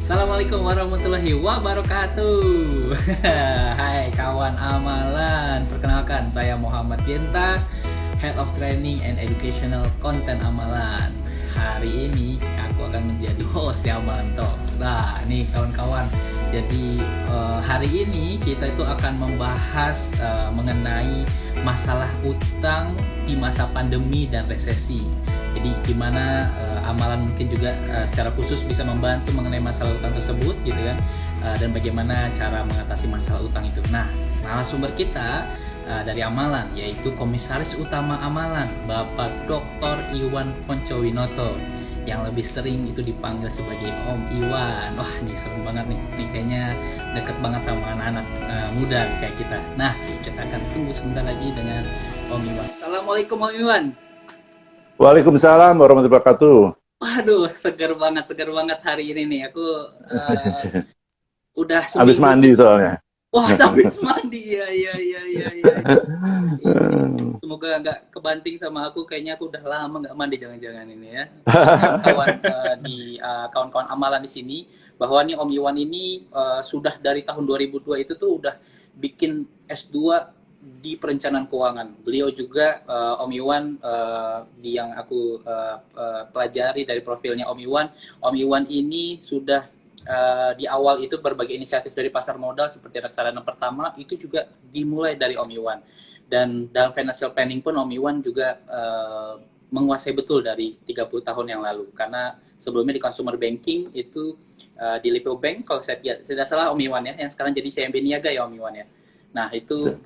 Assalamualaikum warahmatullahi wabarakatuh. Hai kawan amalan, perkenalkan saya Muhammad Genta, Head of Training and Educational Content Amalan. Hari ini aku akan menjadi host di Amalan Talks. Nah, nih kawan-kawan. Jadi hari ini kita itu akan membahas mengenai masalah utang di masa pandemi dan resesi. Jadi gimana amalan mungkin juga secara khusus bisa membantu mengenai masalah utang tersebut gitu kan, dan bagaimana cara mengatasi masalah utang itu. Nah, narasumber kita dari amalan yaitu Komisaris Utama Amalan Bapak Dr. Iwan Poncowinoto yang lebih sering itu dipanggil sebagai Om Iwan. Wah, nih serem banget nih. Nih kayaknya deket banget sama anak-anak muda kayak kita. Nah, kita akan tunggu sebentar lagi dengan Om Iwan. Assalamualaikum Om Iwan. Waalaikumsalam warahmatullahi wabarakatuh. Waduh, seger banget hari ini nih. Aku udah Habis seminggu. mandi soalnya. Wah, habis mandi ya. Semoga nggak kebanting sama aku. Kayaknya aku udah lama nggak mandi, jangan-jangan ini ya. Kawan-kawan amalan di sini bahwa nih Om Iwan ini sudah dari tahun 2002 itu tuh udah bikin S2 di perencanaan keuangan. Beliau juga Om Iwan yang aku pelajari dari profilnya Om Iwan ini sudah di awal itu berbagai inisiatif dari pasar modal seperti reksadana pertama itu juga dimulai dari Om Iwan. Dan dalam financial planning pun Om Iwan juga menguasai betul dari 30 tahun yang lalu. Karena sebelumnya di consumer banking itu di Lipo Bank kalau saya tidak salah Om Iwan ya, yang sekarang jadi CMB Niaga ya Om Iwan ya. Nah, itu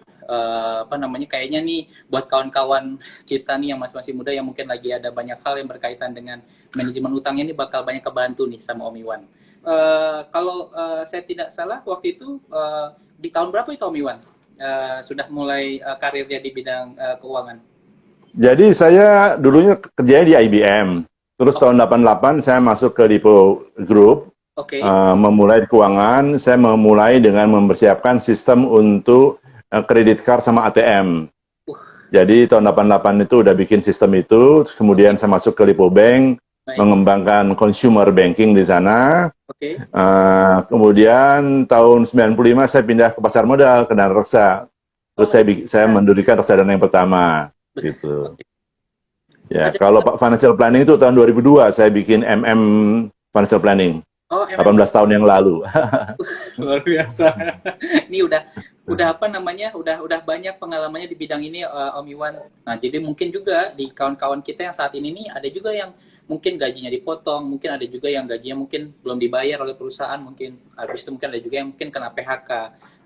kayaknya nih buat kawan-kawan kita nih yang masih muda yang mungkin lagi ada banyak hal yang berkaitan dengan manajemen utangnya ini bakal banyak kebantu nih sama Om Iwan. Kalau saya tidak salah waktu itu di tahun berapa itu Om Iwan sudah mulai karirnya di bidang keuangan? Jadi saya dulunya kerjanya di IBM. Terus tahun 88 saya masuk ke Lipo Group. Oke. Memulai di keuangan, saya memulai dengan mempersiapkan sistem untuk kredit card sama ATM. Jadi tahun 88 itu udah bikin sistem itu, terus kemudian saya masuk ke Lipo Bank, mengembangkan consumer banking di sana. Oke. Kemudian tahun 95 saya pindah ke pasar modal, ke Dana Reksa. Terus saya mendirikan reksadana yang pertama, gitu. Ya, kalau Pak Financial Planning itu tahun 2002 saya bikin Financial Planning. 18 tahun yang lalu. Luar biasa. Ini udah apa namanya? Udah banyak pengalamannya di bidang ini Om Iwan. Nah, jadi mungkin juga di kawan-kawan kita yang saat ini nih ada juga yang mungkin gajinya dipotong, mungkin ada juga yang gajinya mungkin belum dibayar oleh perusahaan, mungkin habis itu mungkin ada juga yang mungkin kena PHK.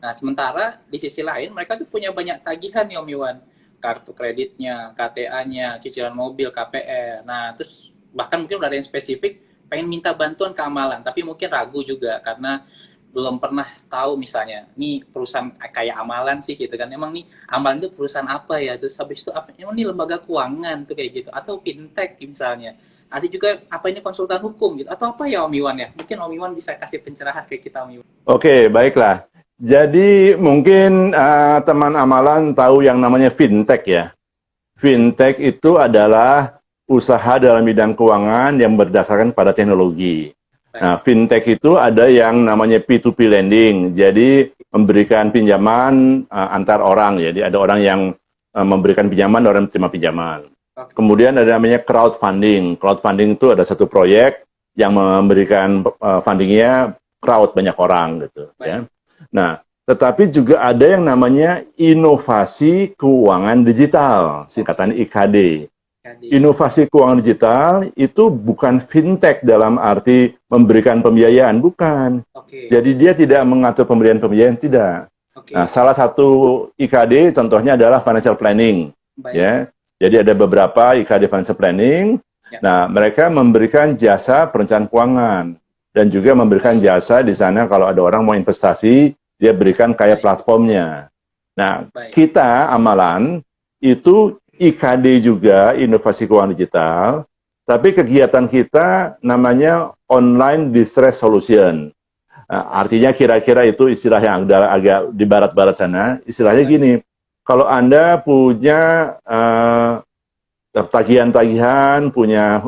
Nah, sementara di sisi lain mereka tuh punya banyak tagihan nih Om Iwan. Kartu kreditnya, KTA-nya, cicilan mobil, KPR. Nah, terus bahkan mungkin udah ada yang spesifik pengen minta bantuan ke amalan, tapi mungkin ragu juga karena belum pernah tahu misalnya, nih perusahaan kayak amalan sih gitu kan, emang nih amalan itu perusahaan apa ya, terus habis itu apa, emang nih lembaga keuangan tuh kayak gitu, atau fintech misalnya, ada juga apa ini konsultan hukum gitu, atau apa ya Om Iwan ya, mungkin Om Iwan bisa kasih pencerahan ke kita Om Iwan. Oke, baiklah. Jadi mungkin teman amalan tahu yang namanya fintech ya. Fintech itu adalah usaha dalam bidang keuangan yang berdasarkan pada teknologi. Nah, fintech itu ada yang namanya P2P lending, jadi memberikan pinjaman antar orang. Jadi ada orang yang memberikan pinjaman, orang terima pinjaman. Kemudian ada namanya crowdfunding. Crowdfunding itu ada satu proyek yang memberikan fundingnya crowd banyak orang gitu. Ya. Nah, tetapi juga ada yang namanya inovasi keuangan digital, singkatan IKD. Inovasi keuangan digital itu bukan fintech dalam arti memberikan pembiayaan, bukan. Jadi dia tidak mengatur pemberian pembiayaan, tidak. Nah, salah satu IKD contohnya adalah financial planning. Ya. Jadi ada beberapa IKD financial planning. Nah, mereka memberikan jasa perencanaan keuangan dan juga memberikan jasa di sana kalau ada orang mau investasi, dia berikan kayak platformnya. Nah, kita amalan itu IKD juga, inovasi keuangan digital, tapi kegiatan kita namanya online distress solution. Nah, artinya kira-kira itu istilah yang agak di barat-barat sana, istilahnya gini, kalau Anda punya tagihan-tagihan, punya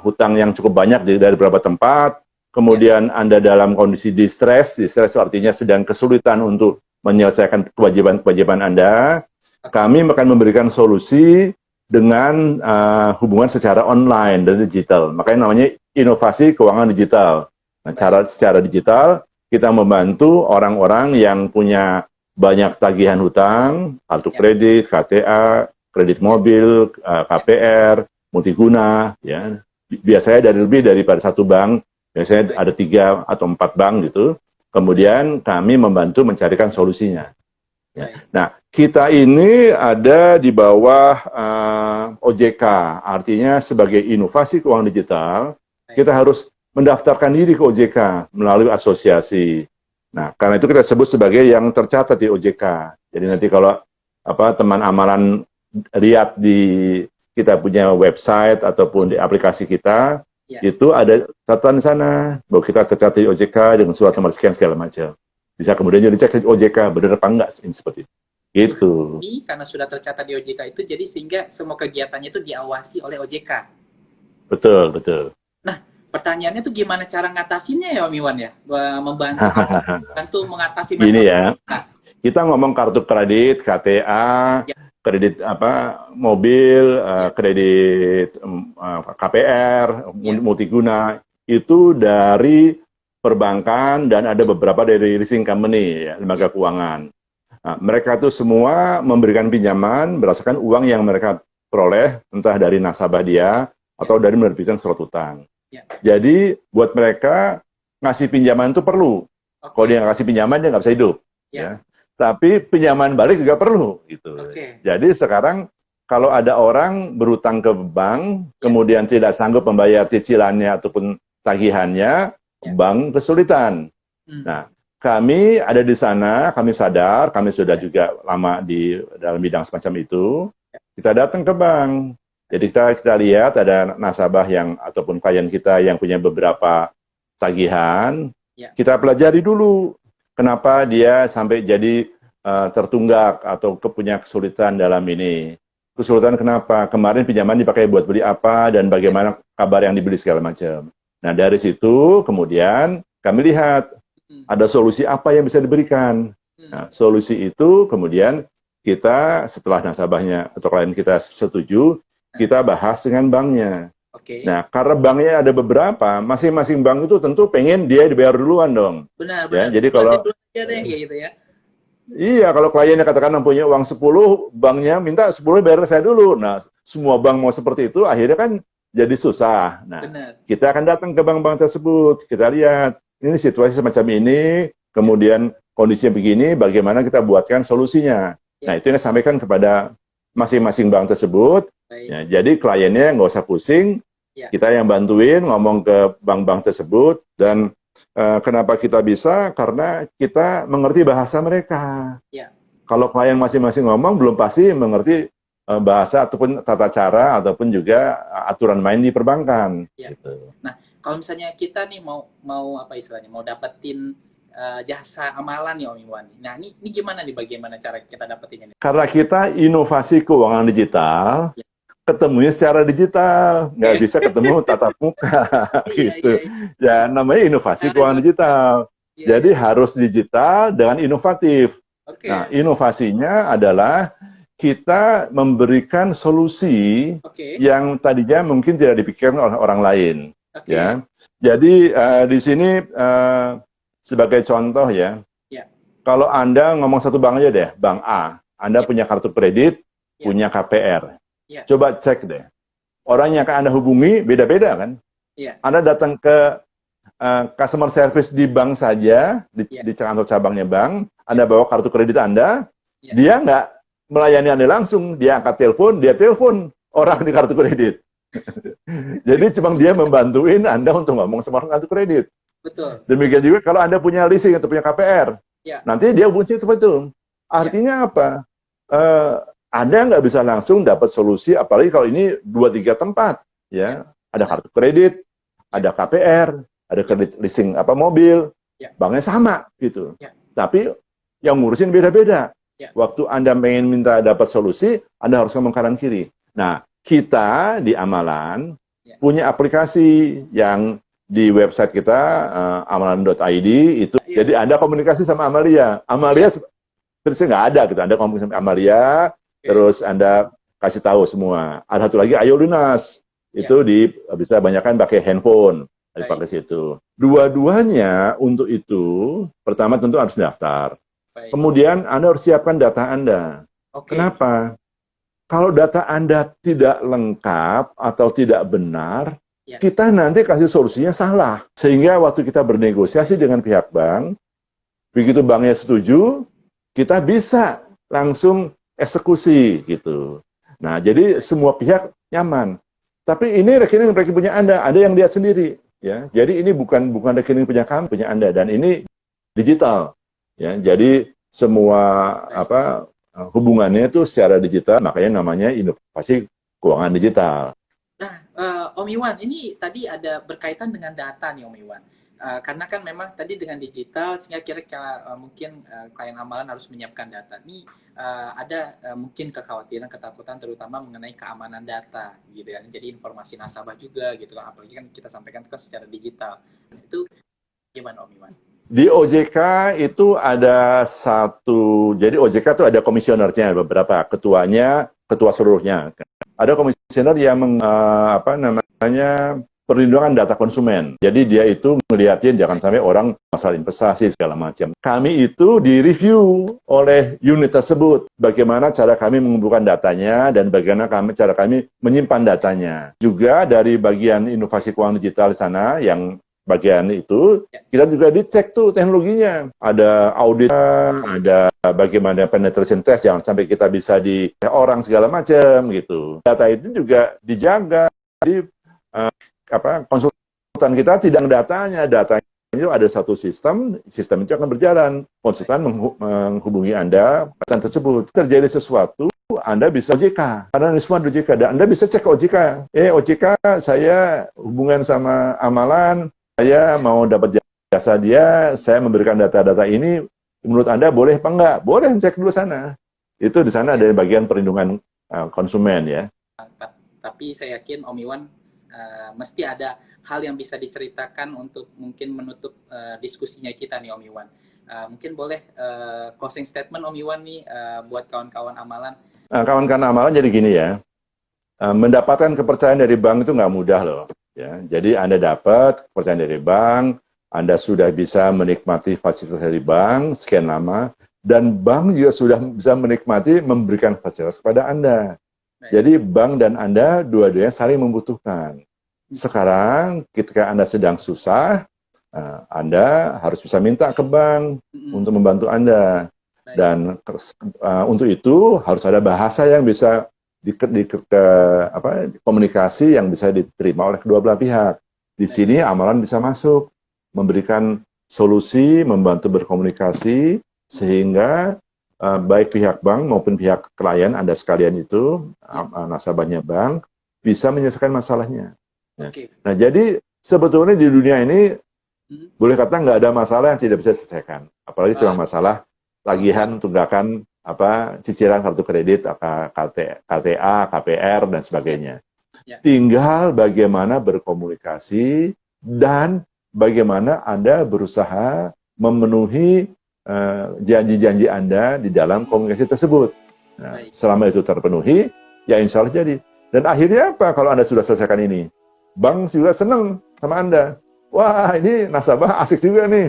hutang yang cukup banyak dari beberapa tempat, kemudian Anda dalam kondisi distress itu artinya sedang kesulitan untuk menyelesaikan kewajiban-kewajiban Anda, kami akan memberikan solusi dengan hubungan secara online dan digital. Makanya namanya inovasi keuangan digital. Nah, secara digital, kita membantu orang-orang yang punya banyak tagihan hutang, kartu kredit, KTA, kredit mobil, KPR, multiguna, ya. Biasanya lebih daripada satu bank, biasanya ada 3 atau 4 bank gitu. Kemudian kami membantu mencarikan solusinya. Ya. Nah, kita ini ada di bawah OJK, artinya sebagai inovasi keuangan digital, kita harus mendaftarkan diri ke OJK melalui asosiasi. Nah, karena itu kita sebut sebagai yang tercatat di OJK. Jadi nanti kalau teman amalan lihat di kita punya website ataupun di aplikasi kita, itu ada catatan di sana bahwa kita tercatat di OJK dengan surat nomor sekian segala macam. Bisa kemudian dicek di OJK benar apa enggak seperti itu. Gitu. Ini karena sudah tercatat di OJK itu, jadi sehingga semua kegiatannya itu diawasi oleh OJK. Betul, betul. Nah, pertanyaannya tuh gimana cara ngatasinnya ya Om Iwan ya? Membantu mengatasi masalah. Ini ya, kita ngomong kartu kredit, KTA, kredit mobil, kredit KPR, multiguna, itu dari perbankan dan ada beberapa dari leasing company, ya, lembaga keuangan. Nah, mereka itu semua memberikan pinjaman berdasarkan uang yang mereka peroleh, entah dari nasabah dia atau dari menerbitkan surat utang. Jadi buat mereka ngasih pinjaman itu perlu. Kalau dia nggak kasih pinjaman dia nggak bisa hidup. Ya. Tapi pinjaman balik juga perlu. Gitu. Jadi sekarang kalau ada orang berutang ke bank, kemudian tidak sanggup membayar cicilannya ataupun tagihannya, bank kesulitan. Nah, kami ada di sana, kami sadar, kami sudah juga lama di dalam bidang semacam itu. Kita datang ke bank. Jadi kita lihat ada nasabah yang ataupun klien kita yang punya beberapa tagihan, kita pelajari dulu kenapa dia sampai jadi tertunggak atau punya kesulitan dalam ini. Kesulitan kenapa? Kemarin pinjaman dipakai buat beli apa dan bagaimana kabar yang dibeli segala macam. Nah, dari situ kemudian kami lihat ada solusi apa yang bisa diberikan. Nah, solusi itu kemudian kita setelah nasabahnya atau klien kita setuju, kita bahas dengan banknya. Nah, karena banknya ada beberapa, masing-masing bank itu tentu pengen dia dibayar duluan dong. Benar. Ya, jadi kalau gitu ya. Iya, kalau kliennya katakan punya uang 10, banknya minta 10 bayar saya dulu. Nah, semua bank mau seperti itu, akhirnya kan jadi susah. Nah, kita akan datang ke bank-bank tersebut, kita lihat, ini situasi semacam ini, kemudian kondisinya begini, bagaimana kita buatkan solusinya. Nah, itu yang saya sampaikan kepada masing-masing bank tersebut. Ya, jadi kliennya nggak usah pusing, kita yang bantuin ngomong ke bank-bank tersebut, dan kenapa kita bisa? Karena kita mengerti bahasa mereka. Kalau klien masing-masing ngomong, belum pasti mengerti bahasa ataupun tata cara ataupun juga aturan main di perbankan. Gitu. Nah, kalau misalnya kita nih mau apa istilahnya, mau dapetin jasa amalan nih Om Iwan. Nah, ini gimana nih, bagaimana cara kita dapetinnya? Karena kita inovasi keuangan digital, ketemunya secara digital, nggak bisa ketemu tatap muka, gitu. Ya, namanya inovasi keuangan digital. Jadi harus digital dengan inovatif. Nah, inovasinya adalah kita memberikan solusi yang tadinya mungkin tidak dipikirkan oleh orang lain. Ya, jadi di sini sebagai contoh ya, kalau Anda ngomong satu bank aja deh, Bank A, Anda punya kartu kredit, punya KPR. Coba cek deh, orang yang akan Anda hubungi beda-beda kan? Anda datang ke customer service di bank saja, di kantor cabangnya bank, Anda bawa kartu kredit Anda, dia nggak melayani Anda langsung, dia angkat telepon, dia telepon orang di kartu kredit. Jadi cuma dia membantuin Anda untuk ngomong sama orang kartu kredit. Betul. Demikian juga kalau Anda punya leasing atau punya KPR, nanti dia hubungi seperti itu. Artinya apa? Anda nggak bisa langsung dapat solusi, apalagi kalau ini 2-3 tempat, ya. Ada kartu kredit, ada KPR, ada kredit leasing mobil, banknya sama gitu. Tapi yang ngurusin beda-beda. Waktu Anda pengen minta dapat solusi, Anda harus ngomong kanan kiri. Nah, kita di Amalan punya aplikasi yang di website kita amalan.id itu. Iya. Jadi Anda komunikasi sama Amalia. Amalia terusnya nggak ada gitu. Anda komunikasi sama Amalia, terus Anda kasih tahu semua. Ada satu lagi Ayo Lunas. Itu bisa banyakkan pakai handphone, dipakai situ. Dua-duanya untuk itu, pertama tentu harus daftar. Kemudian Anda harus siapkan data Anda. Kenapa? Kalau data Anda tidak lengkap atau tidak benar, kita nanti kasih solusinya salah. Sehingga waktu kita bernegosiasi dengan pihak bank, begitu banknya setuju, kita bisa langsung eksekusi gitu. Nah, jadi semua pihak nyaman. Tapi ini rekening punya Anda yang lihat sendiri, ya. Jadi ini bukan rekening punya kami, punya Anda, dan ini digital, ya. Jadi semua hubungannya itu secara digital, makanya namanya inovasi keuangan digital. Nah, Om Iwan, ini tadi ada berkaitan dengan data nih Om Iwan. Karena kan memang tadi dengan digital, sehingga kira-kira mungkin klien amalan harus menyiapkan data. Ini ada mungkin kekhawatiran, ketakutan terutama mengenai keamanan data, gitu ya. Jadi informasi nasabah juga, gitu kan. Apalagi kan kita sampaikan itu secara digital. Itu gimana Om Iwan? Di OJK itu ada jadi OJK itu ada komisionernya beberapa, ketua seluruhnya. Ada komisioner yang perlindungan data konsumen. Jadi dia itu ngeliatin jangan sampai orang masalah investasi segala macam. Kami itu direview oleh unit tersebut. Bagaimana cara kami mengumpulkan datanya dan bagaimana cara kami menyimpan datanya. Juga dari bagian inovasi keuangan digital di sana yang bagian itu, kita juga dicek tuh teknologinya. Ada audit, ada bagaimana penetration test, jangan sampai kita bisa di orang segala macam gitu. Data itu juga dijaga. Jadi konsultan kita tidak datanya itu ada satu sistem itu akan berjalan. Konsultan menghubungi Anda tentang tersebut. Terjadi sesuatu, Anda bisa OJK. Karena ini semua OJK. Dan Anda bisa cek OJK. OJK, saya hubungan sama amalan, saya mau dapat jasa dia, saya memberikan data-data ini, menurut Anda boleh apa enggak? Boleh, cek dulu sana. Itu di sana ada bagian perlindungan konsumen ya. Tapi saya yakin Om Iwan mesti ada hal yang bisa diceritakan untuk mungkin menutup diskusinya kita nih Om Iwan. Mungkin boleh closing statement Om Iwan nih buat kawan-kawan amalan. Kawan-kawan amalan jadi gini ya, mendapatkan kepercayaan dari bank itu nggak mudah loh. Ya, jadi Anda dapat kepercayaan dari bank, Anda sudah bisa menikmati fasilitas dari bank sekian lama, dan bank juga sudah bisa menikmati memberikan fasilitas kepada Anda. Jadi bank dan Anda dua-duanya saling membutuhkan. Sekarang ketika Anda sedang susah, Anda harus bisa minta ke bank untuk membantu Anda. Dan untuk itu harus ada bahasa yang bisa komunikasi yang bisa diterima oleh kedua belah pihak. Di sini amalan bisa masuk, memberikan solusi, membantu berkomunikasi, sehingga baik pihak bank maupun pihak klien Anda sekalian itu, nasabahnya bank, bisa menyelesaikan masalahnya. Nah, jadi sebetulnya di dunia ini, boleh kata nggak ada masalah yang tidak bisa diselesaikan. Apalagi cuma masalah tagihan, tunggakan, cicilan kartu kredit, KTA, KPR, dan sebagainya. Tinggal bagaimana berkomunikasi dan bagaimana Anda berusaha memenuhi janji-janji Anda di dalam komunikasi tersebut. Nah, selama itu terpenuhi, ya insya Allah jadi. Dan akhirnya apa kalau Anda sudah selesaikan ini? Bank juga senang sama Anda. Wah, ini nasabah asik juga nih.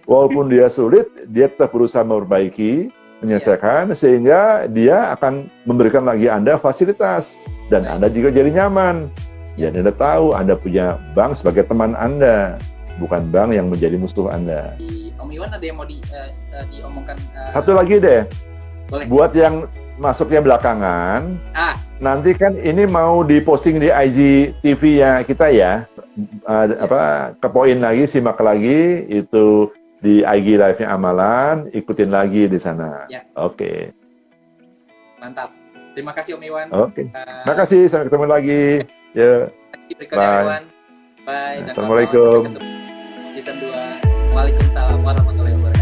Walaupun dia sulit, dia tetap berusaha memperbaiki, menyelesaikan, sehingga dia akan memberikan lagi Anda fasilitas. Dan Anda juga jadi nyaman. Dan Anda tahu Anda punya bank sebagai teman Anda, bukan bank yang menjadi musuh Anda. Om Iwan ada yang mau diomongkan? Satu lagi deh. Boleh. Buat yang masuknya belakangan, nanti kan ini mau diposting di IGTV ya kita ya. Kepoin lagi, simak lagi, itu di IG Live-nya Amalan, ikutin lagi di sana. Ya. Oke. Mantap. Terima kasih Om Iwan. Oke. Terima kasih, sampai ketemu lagi. Ya. Bye. Bye. Assalamualaikum. Season 2. Waalaikumsalam warahmatullahi wabarakatuh.